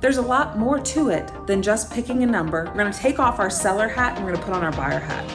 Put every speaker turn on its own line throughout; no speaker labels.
There's a lot more to it than just picking a number. We're going to take off our seller hat and we're going to put on our buyer hat.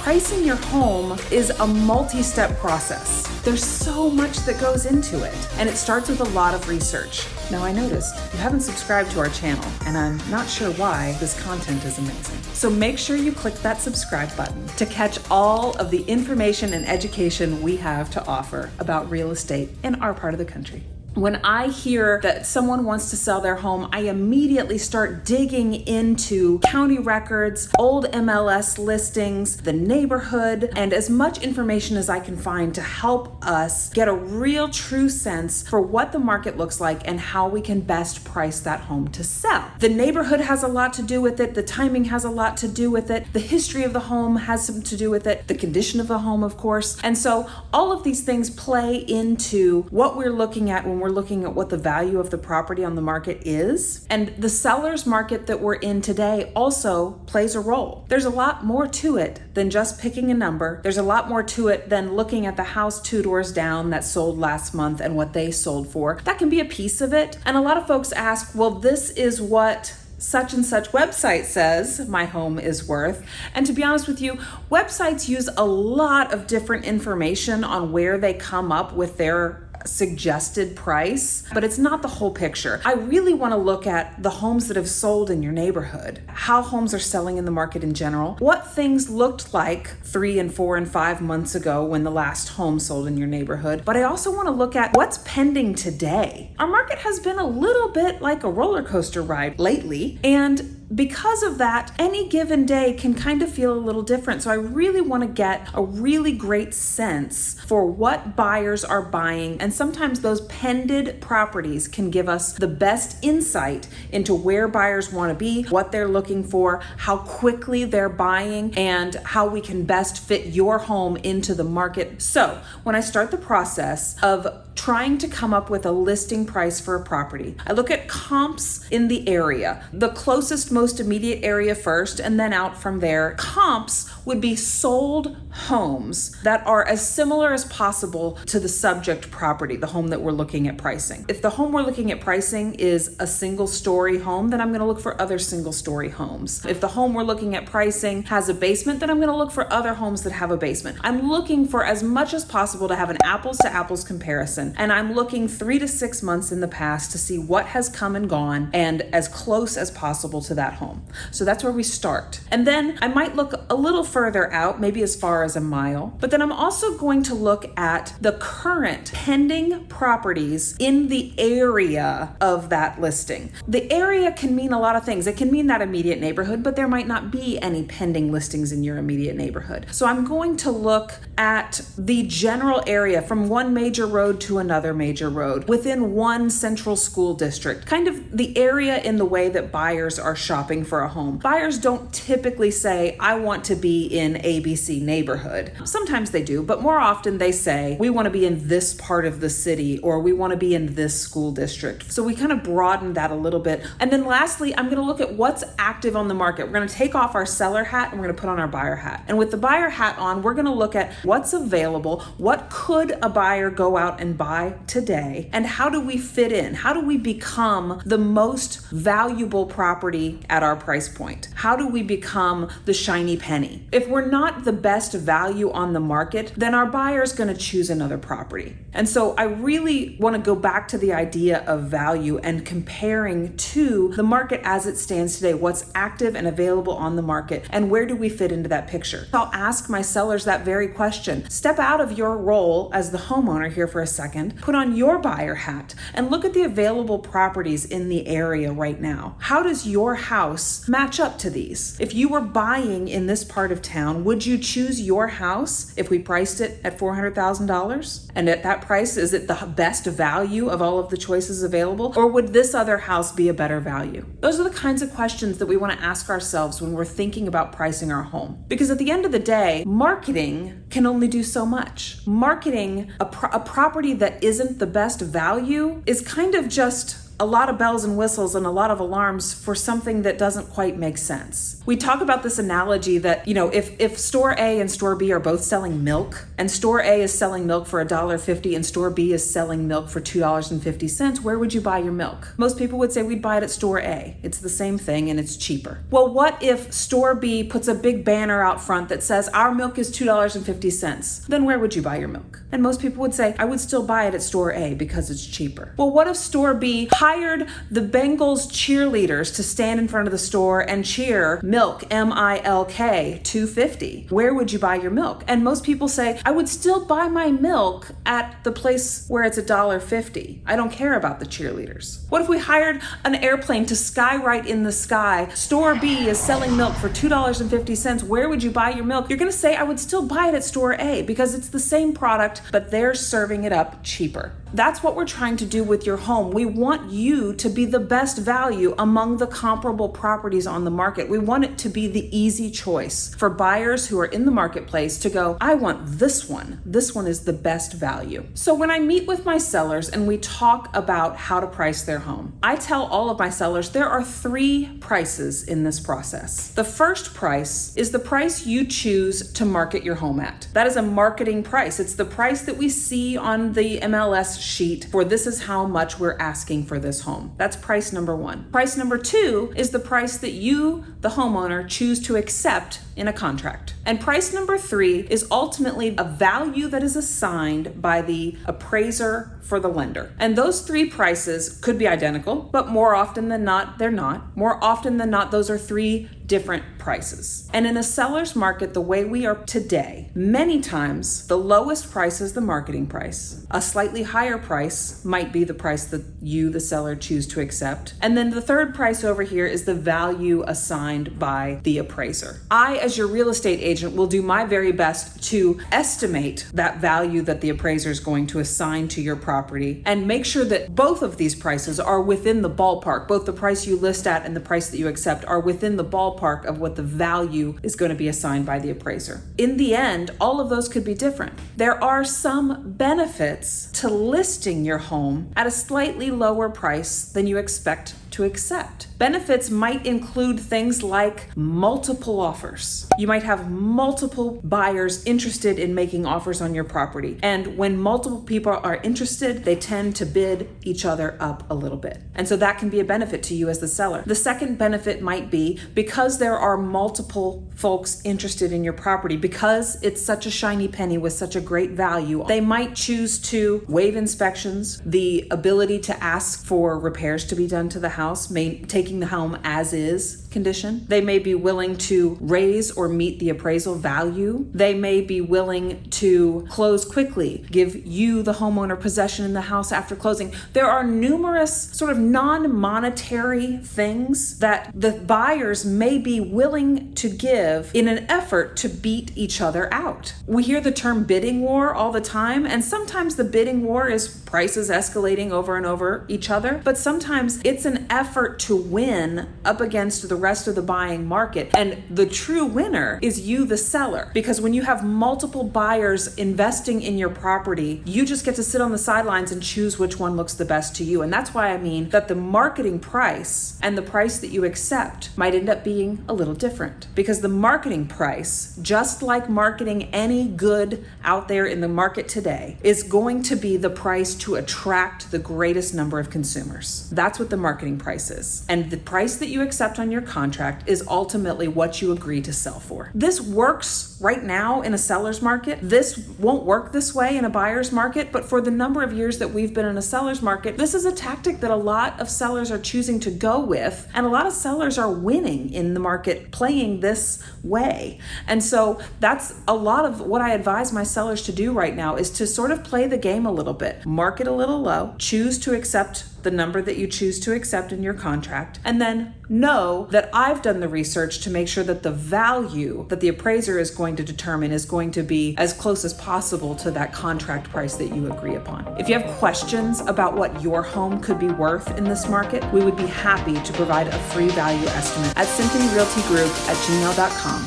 Pricing your home is a multi-step process. There's so much that goes into it, and it starts with a lot of research. Now, I noticed you haven't subscribed to our channel, and I'm not sure why. This content is amazing. So make sure you click that subscribe button to catch all of the information and education we have to offer about real estate in our part of the country. When I hear that someone wants to sell their home, I immediately start digging into county records, old MLS listings, the neighborhood, and as much information as I can find to help us get a real true sense for what the market looks like and how we can best price that home to sell. The neighborhood has a lot to do with it. The timing has a lot to do with it. The history of the home has some to do with it. The condition of the home, of course. And so all of these things play into what we're looking at when we're looking at what the value of the property on the market is. And the seller's market that we're in today also plays a role. There's a lot more to it than just picking a number. There's a lot more to it than looking at the house 2 doors down that sold last month and what they sold for. That can be a piece of it. And a lot of folks ask, well, this is what such and such website says my home is worth. And to be honest with you, websites use a lot of different information on where they come up with their suggested price, but it's not the whole picture. I really want to look at the homes that have sold in your neighborhood, how homes are selling in the market in general, what things looked like 3 and 4 and 5 months ago when the last home sold in your neighborhood. But I also want to look at what's pending today. Our market has been a little bit like a roller coaster ride lately, and because of that, any given day can kind of feel a little different. So I really want to get a really great sense for what buyers are buying. And sometimes those pended properties can give us the best insight into where buyers want to be, what they're looking for, how quickly they're buying, and how we can best fit your home into the market. So when I start the process of trying to come up with a listing price for a property, I look at comps in the area, the closest, most immediate area first, and then out from there. Comps would be sold homes that are as similar as possible to the subject property, the home that we're looking at pricing. If the home we're looking at pricing is a single story home, then I'm going to look for other single story homes. If the home we're looking at pricing has a basement, then I'm going to look for other homes that have a basement. I'm looking for as much as possible to have an apples to apples comparison. And I'm looking 3 to 6 months in the past to see what has come and gone and as close as possible to that home. So that's where we start. And then I might look a little further out, maybe as far as a mile, but then I'm also going to look at the current pending properties in the area of that listing. The area can mean a lot of things. It can mean that immediate neighborhood, but there might not be any pending listings in your immediate neighborhood. So I'm going to look at the general area from one major road to another major road within one central school district, kind of the area in the way that buyers are shopping for a home. Buyers don't typically say, I want to be in ABC neighborhood. Sometimes they do, but more often they say, we want to be in this part of the city, or we want to be in this school district. So we kind of broaden that a little bit. And then lastly, I'm going to look at what's active on the market. We're going to take off our seller hat and we're going to put on our buyer hat. And with the buyer hat on, we're going to look at what's available, what could a buyer go out and buy today, and how do we fit in? How do we become the most valuable property at our price point? How do we become the shiny penny? If we're not the best value on the market, then our buyer's going to choose another property. And so I really want to go back to the idea of value and comparing to the market as it stands today, what's active and available on the market, and where do we fit into that picture? I'll ask my sellers that very question. Step out of your role as the homeowner here for a second, put on your buyer hat, and look at the available properties in the area right now. How does your house match up to these? If you were buying in this part of town, would you choose your house if we priced it at $400,000? And at that price, is it the best value of all of the choices available? Or would this other house be a better value? Those are the kinds of questions that we want to ask ourselves when we're thinking about pricing our home. Because at the end of the day, marketing can only do so much. Marketing a property that isn't the best value is kind of just a lot of bells and whistles and a lot of alarms for something that doesn't quite make sense. We talk about this analogy that, if store A and store B are both selling milk, and store A is selling milk for $1.50 and store B is selling milk for $2.50, where would you buy your milk? Most people would say we'd buy it at store A. It's the same thing and it's cheaper. Well, what if store B puts a big banner out front that says our milk is $2.50? Then where would you buy your milk? And most people would say, I would still buy it at store A because it's cheaper. Well, what if store B hired the Bengals cheerleaders to stand in front of the store and cheer milk, M-I-L-K, $2.50? Where would you buy your milk? And most people say, I would still buy my milk at the place where it's $1.50. I don't care about the cheerleaders. What if we hired an airplane to skywrite in the sky? Store B is selling milk for $2.50. Where would you buy your milk? You're going to say, I would still buy it at store A because it's the same product, but they're serving it up cheaper. That's what we're trying to do with your home. We want you to be the best value among the comparable properties on the market. We want it to be the easy choice for buyers who are in the marketplace to go, I want this one. This one is the best value. So when I meet with my sellers and we talk about how to price their home, I tell all of my sellers there are 3 prices in this process. The first price is the price you choose to market your home at. That is a marketing price. It's the price that we see on the MLS sheet for this is how much we're asking for this home. That's price number 1. Price number 2 is the price that you, the homeowner, choose to accept in a contract. And price number 3 is ultimately a value that is assigned by the appraiser for the lender. And those 3 prices could be identical, but more often than not, they're not. More often than not, those are 3 different prices. And in a seller's market, the way we are today, many times the lowest price is the marketing price. A slightly higher price might be the price that you, the seller, choose to accept. And then the third price over here is the value assigned by the appraiser. I, as your real estate agent, will do my very best to estimate that value that the appraiser is going to assign to your property and make sure that both of these prices are within the ballpark. Both the price you list at and the price that you accept are within the ballpark of what the value is going to be assigned by the appraiser. In the end, all of those could be different. There are some benefits to listing your home at a slightly lower price than you expect to accept. Benefits might include things like multiple offers. You might have multiple buyers interested in making offers on your property. And when multiple people are interested, they tend to bid each other up a little bit. And so that can be a benefit to you as the seller. The second benefit might be because there are multiple folks interested in your property, because it's such a shiny penny with such a great value, they might choose to waive inspections, the ability to ask for repairs to be done to the house, taking the home as is condition. They may be willing to raise or meet the appraisal value. They may be willing to close quickly, give you, the homeowner, possession in the house after closing. There are numerous sort of non-monetary things that the buyers may be willing to give in an effort to beat each other out. We hear the term bidding war all the time, and sometimes the bidding war is prices escalating over and over each other, but sometimes it's an effort to win up against the rest of the buying market. And the true winner is you, the seller, because when you have multiple buyers investing in your property, you just get to sit on the sidelines and choose which one looks the best to you. And that's why I mean that the marketing price and the price that you accept might end up being a little different, because the marketing price, just like marketing any good out there in the market today, is going to be the price to attract the greatest number of consumers. That's what the marketing price is. And the price that you accept on your contract is ultimately what you agree to sell for. This works right now in a seller's market. This won't work this way in a buyer's market, but for the number of years that we've been in a seller's market, this is a tactic that a lot of sellers are choosing to go with, and a lot of sellers are winning in the market playing this way. And so that's a lot of what I advise my sellers to do right now, is to sort of play the game a little bit, market a little low, choose to accept the number that you choose to accept in your contract, and then know that I've done the research to make sure that the value that the appraiser is going to determine is going to be as close as possible to that contract price that you agree upon. If you have questions about what your home could be worth in this market, we would be happy to provide a free value estimate at symphonyrealtygroup@gmail.com.